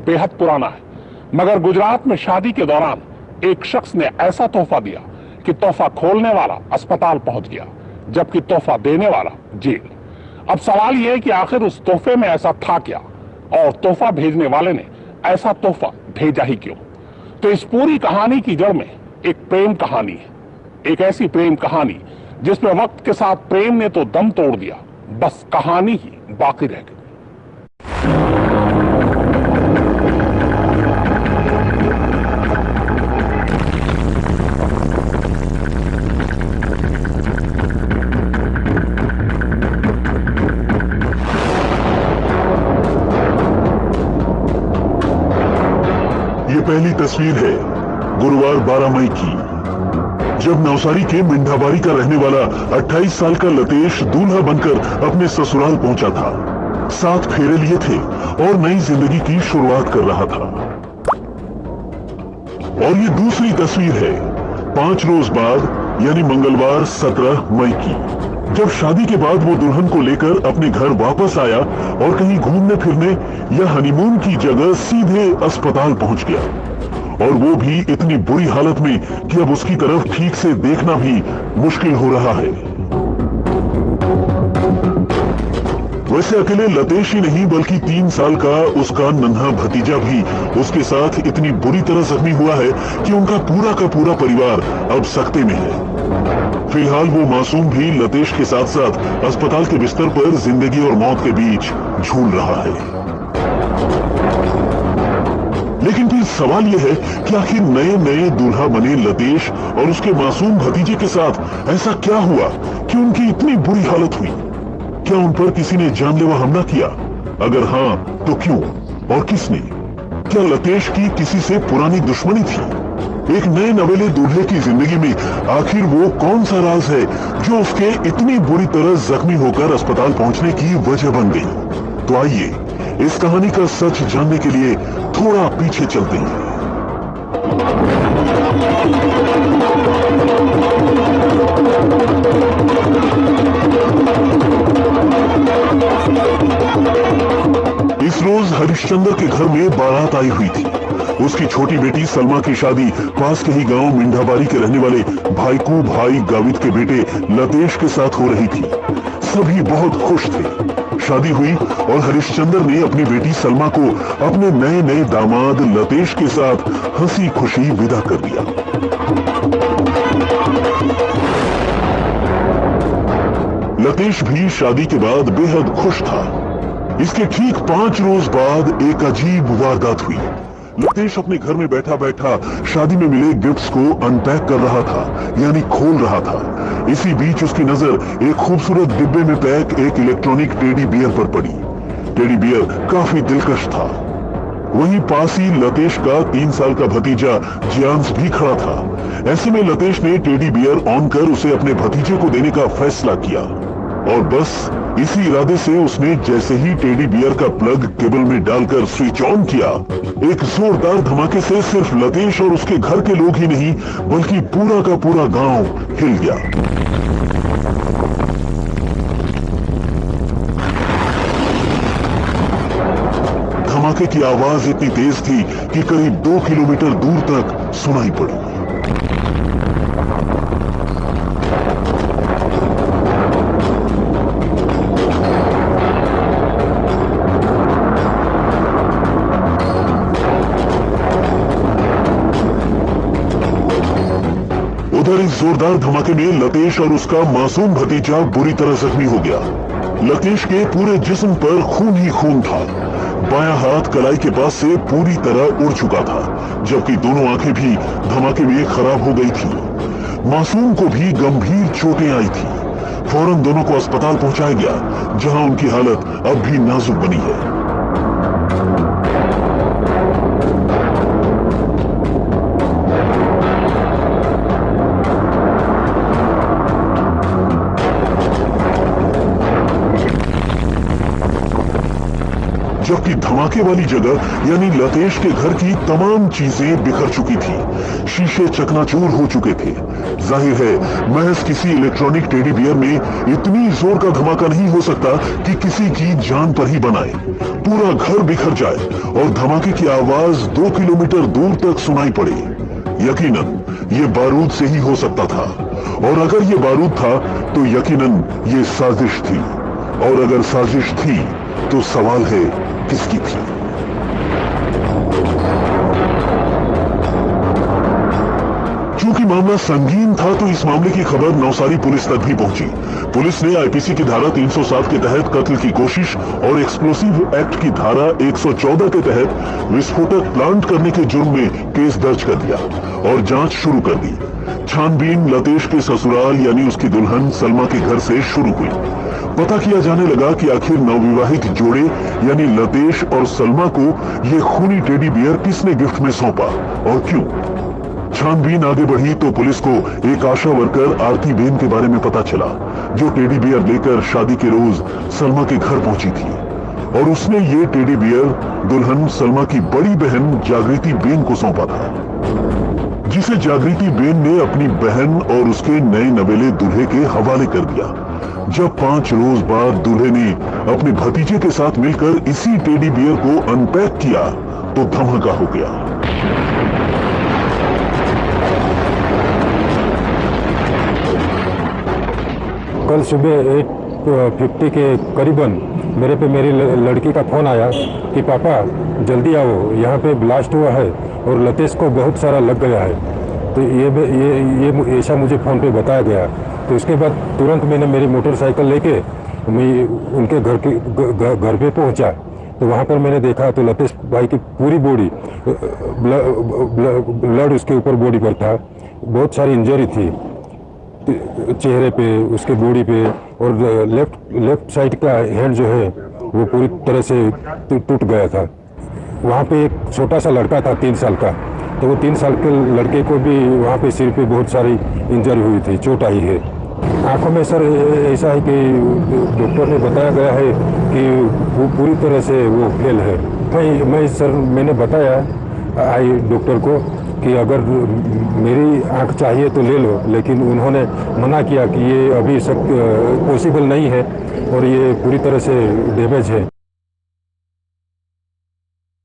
बेहद पुराना है, मगर गुजरात में शादी के दौरान एक शख्स ने ऐसा तोहफा दिया कि तोहफा खोलने वाला अस्पताल पहुंच गया, जबकि तोहफा देने वाला जेल। अब सवाल यह है कि आखिर उस तोहफे में ऐसा था क्या, और तोहफा भेजने वाले ने ऐसा तोहफा भेजा ही क्यों? तो इस पूरी कहानी की जड़ में एक प्रेम कहानी है, एक ऐसी प्रेम कहानी जिसमें वक्त के साथ प्रेम ने तो दम तोड़ दिया, बस कहानी ही बाकी रह गई। ये पहली तस्वीर है गुरुवार 12 मई की, जब नवसारी के मिंढाबारी का रहने वाला 28 साल का लतेश दूल्हा बनकर अपने ससुराल पहुंचा था। 7 फेरे लिए थे और नई जिंदगी की शुरुआत कर रहा था। और ये दूसरी तस्वीर है 5 रोज बाद यानी मंगलवार 17 मई की, जब शादी के बाद वो दुल्हन को लेकर अपने घर वापस आया और कहीं घूमने फिरने या हनीमून की जगह सीधे अस्पताल पहुंच गया, और वो भी इतनी बुरी हालत में कि अब उसकी तरफ ठीक से देखना भी मुश्किल हो रहा है। वैसे अकेले लतेश ही नहीं बल्कि 3 साल का उसका नन्हा भतीजा भी उसके साथ इतनी बुरी तरह जख्मी हुआ है कि उनका पूरा का पूरा परिवार अब सख्ते में है। फिलहाल वो मासूम भी लतेश के साथ साथ अस्पताल के बिस्तर पर जिंदगी और मौत के बीच झूल रहा है। लेकिन फिर सवाल यह है कि आखिर नए नए दूल्हा बने लतेश और उसके मासूम भतीजे के साथ ऐसा क्या हुआ कि उनकी इतनी बुरी हालत हुई? क्या उन पर किसी ने जानलेवा हमला किया? अगर हाँ तो क्यों और किसने? क्या लतेश की किसी से पुरानी दुश्मनी थी? एक नए नवेले दूल्हे की जिंदगी में आखिर वो कौन सा राज है जो उसके इतनी बुरी तरह जख्मी होकर अस्पताल पहुंचने की वजह बन गई? तो आइए इस कहानी का सच जानने के लिए थोड़ा पीछे चलते हैं। इस रोज हरिश्चंद्र के घर में बारात आई हुई थी। उसकी छोटी बेटी सलमा की शादी पास के ही गांव मिंढाबारी के रहने वाले भाईकू भाई गावित के बेटे लतेश के साथ हो रही थी। सभी बहुत खुश थे। शादी हुई और हरिश्चंद्र ने अपनी बेटी सलमा को अपने नए नए दामाद लतेश के साथ हंसी खुशी विदा कर दिया। लतेश भी शादी के बाद बेहद खुश था। इसके ठीक 5 रोज बाद एक अजीब वारदात हुई। लतेश अपने घर में बैठा बैठा शादी में मिले गिफ्ट्स को अनपैक कर रहा था, यानी खोल रहा था। इसी बीच उसकी नजर एक खूबसूरत डिब्बे में पैक एक इलेक्ट्रॉनिक टेडी बियर पर पड़ी। टेडी बियर काफी दिलकश था। वहीं पास ही लतेश का 3 साल का भतीजा जियांस भी खड़ा था। ऐसे में लतेश ने टेडी बियर ऑन कर उसे अपने भतीजे को देने का फैसला किया, और बस इसी इरादे से उसने जैसे ही टेडी बियर का प्लग केबल में डालकर स्विच ऑन किया, एक जोरदार धमाके से सिर्फ लतेश और उसके घर के लोग ही नहीं बल्कि पूरा का पूरा गांव हिल गया। धमाके की आवाज इतनी तेज थी कि करीब 2 किलोमीटर दूर तक सुनाई पड़ी। उधर इस जोरदार धमाके में लतेश और उसका मासूम भतीजा बुरी तरह जख्मी हो गया। लतेश के पूरे जिस्म पर खून ही खून था। बायां हाथ कलाई के पास से पूरी तरह उड़ चुका था, जबकि दोनों आंखें भी धमाके में खराब हो गई थी। मासूम को भी गंभीर चोटें आई थी। फौरन दोनों को अस्पताल पहुंचाया गया, जहां उनकी हालत अब भी नाजुक बनी है। जबकि धमाके वाली जगह यानी लतेश के घर की तमाम चीजें बिखर चुकी थी। शीशे चकनाचूर हो चुके थे। जाहिर है महज किसी इलेक्ट्रॉनिक टेडी बियर में इतनी जोर का धमाका नहीं हो सकता कि किसी की जान पर ही बनाए। पूरा घर बिखर जाए और धमाके की आवाज 2 किलोमीटर दूर तक सुनाई पड़े। यकीनन ये बारूद से ही हो सकता था, और अगर ये बारूद था तो यकीनन ये साजिश थी, और अगर साजिश थी तो सवाल है किसकी थी। चूंकि मामला संगीन था तो इस मामले की खबर नौसारी पुलिस तक भी पहुंची। पुलिस ने आईपीसी की धारा 307 के तहत कत्ल की कोशिश और एक्सप्लोसिव एक्ट की धारा 114 के तहत विस्फोटक प्लांट करने के जुर्म में केस दर्ज कर दिया और जांच शुरू कर दी। छानबीन लतेश के ससुराल यानी उसकी दुल्हन सलमा के घर से शुरू हुई। पता किया जाने लगा कि आखिर नवविवाहित जोड़े यानी लतेश और सलमा को ये खूनी टेडी बियर किसने गिफ्ट में सौंपा और क्यों। छानबीन आगे बढ़ी तो पुलिस को एक आशा वर्कर आरती बेन के बारे में पता चला, जो टेडी बियर लेकर शादी के रोज सलमा के घर पहुंची थी, और उसने ये टेडी बियर दुल्हन सलमा की बड़ी बहन जागृति बेन को सौंपा था, जिसे जागृति बेन ने अपनी बहन और उसके नए नवेले दूल्हे के हवाले कर दिया। जब 5 रोज बाद दूल्हे ने अपने भतीजे के साथ मिलकर इसी टेडी बियर को अनपैक किया तो धमाका हो गया। कल सुबह 8:50 के करीबन मेरे पे मेरी लड़की का फ़ोन आया कि पापा जल्दी आओ, यहाँ पे ब्लास्ट हुआ है और लतेश को बहुत सारा लग गया है। तो ये ऐसा मुझे फ़ोन पे बताया गया। तो उसके बाद तुरंत मैंने मेरी मोटरसाइकिल लेके मैं उनके घर पे पहुँचा। तो वहाँ पर मैंने देखा तो लतेश भाई की पूरी बॉडी ब्लड उसके ऊपर बॉडी पर था। बहुत सारी इंजरी थी चेहरे पे, उसके बॉडी पे, और लेफ्ट साइड का हेड जो है वो पूरी तरह से टूट गया था। वहाँ पे एक छोटा सा लड़का था 3 साल का, तो वो 3 साल के लड़के को भी वहाँ पे सिर पे बहुत सारी इंजरी हुई थी, चोट आई है। आंखों में सर ऐसा है कि डॉक्टर ने बताया गया है कि वो पूरी तरह से वो फेल है। मैंने बताया डॉक्टर को कि अगर मेरी आंख चाहिए तो ले लो, लेकिन उन्होंने मना किया कि ये अभी सब पॉसिबल नहीं है और ये पूरी तरह से डैमेज है।